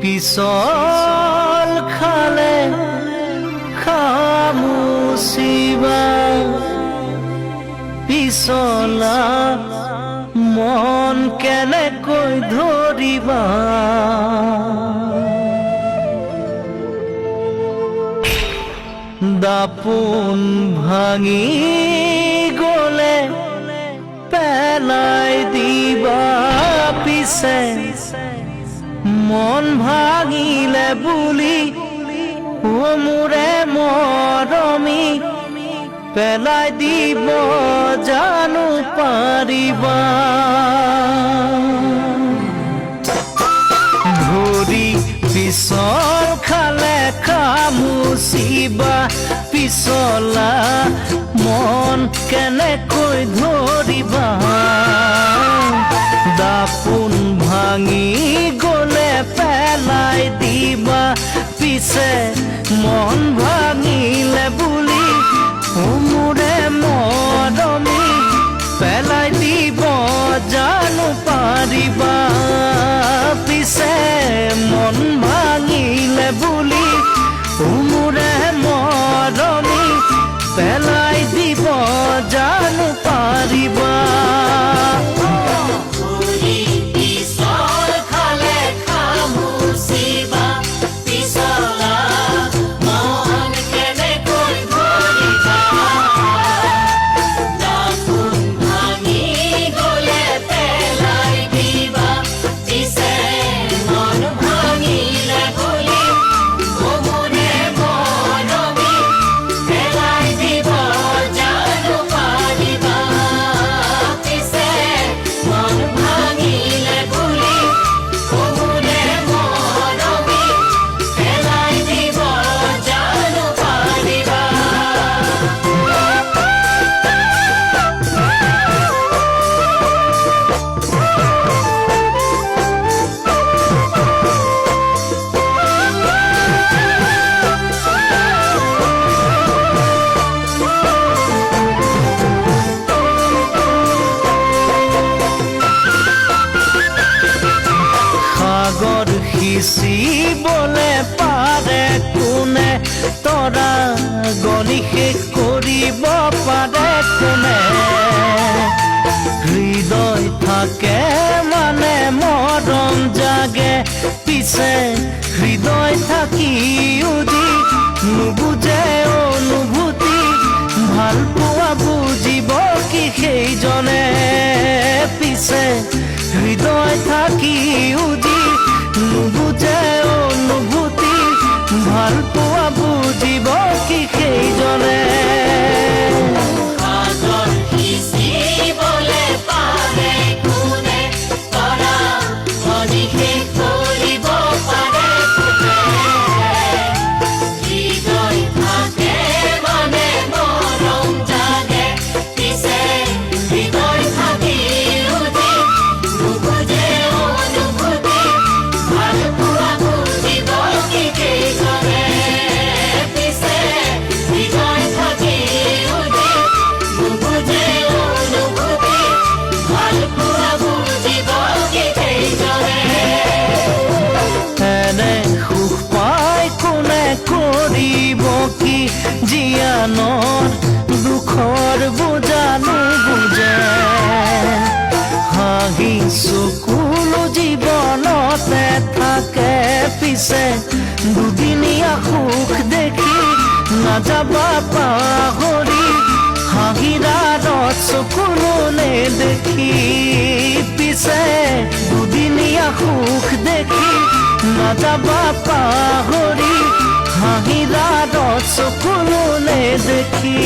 পিছল খালে খামুচিবা পিছলা মন কেনেকৈ ধৰিবা দাপোন ভাঙি গলে পেলাই দিবা পিছে মন ভাঙিলে বুলি মোৰে মৰমী পেলাই দিব জানো পাৰিবা ভৰি পিছল খালে খামুচিবা পিছলা মন কেনেকৈ ধৰিবা দাপোন ভাঙি গলে পেলাই দিবা পিছে মন ভাঙিলে বুলি মোৰে মৰমী পেলাই দিব জানো পাৰিবা পিছে মন ভাঙিলে বুলি মোৰে মৰমী পেলাই দিব জানো পাৰিবা সিঁচিবলে পাৰে কোনে তৰা গণি শেষ কৰিব পাৰে কোনে হৃদয় থাকে মানে মৰম জাগে পিছে হৃদয় থাকিও যি নুবুজে অনুভূতি ভাল পোৱা বুজিব কি সেইজনে পিছে হৃদয় থাকিও যি নুবুজে অনুভূতি ভাল পোৱা বুজিব কি সেইজনে জীয়ানৰ দুখৰ বুজানো বুজে হাঁহি চকুলো জীৱনতে থাকে পিছে দুদিনীয়া সুখ দেখি নাযাবা পাহৰি হাঁহিৰাত চকুলো নেদেখি পিছে দুদিনীয়া সুখ দেখি নাযাবা পাহৰি হাঁহিৰাত চকুলো নেদেখি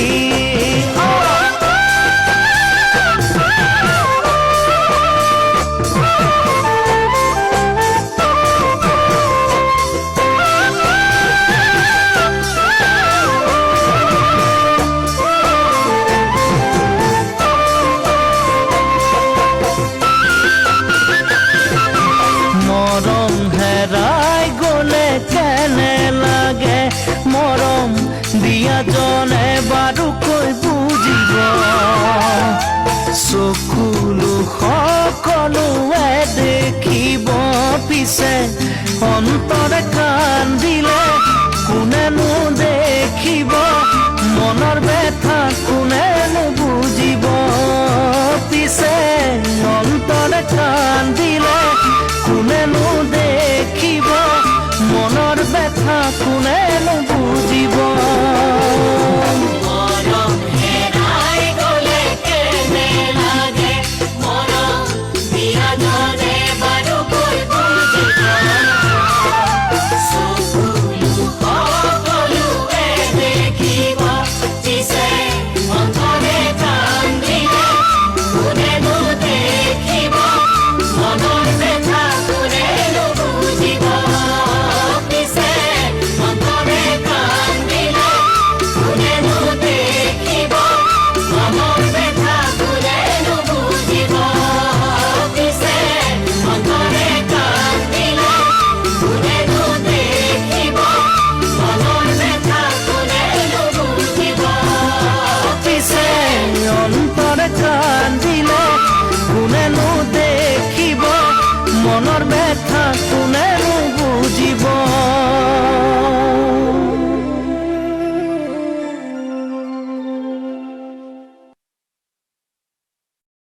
মৰম হেৰাই গলে কেনে লাগে মৰম দিয়া জনে বাৰুকৈ বুজিব চকুলো সকলোৱে দেখিব পিছে অন্তৰে কান্দিলে কোনেনো দেখিব মনৰ ব্যথা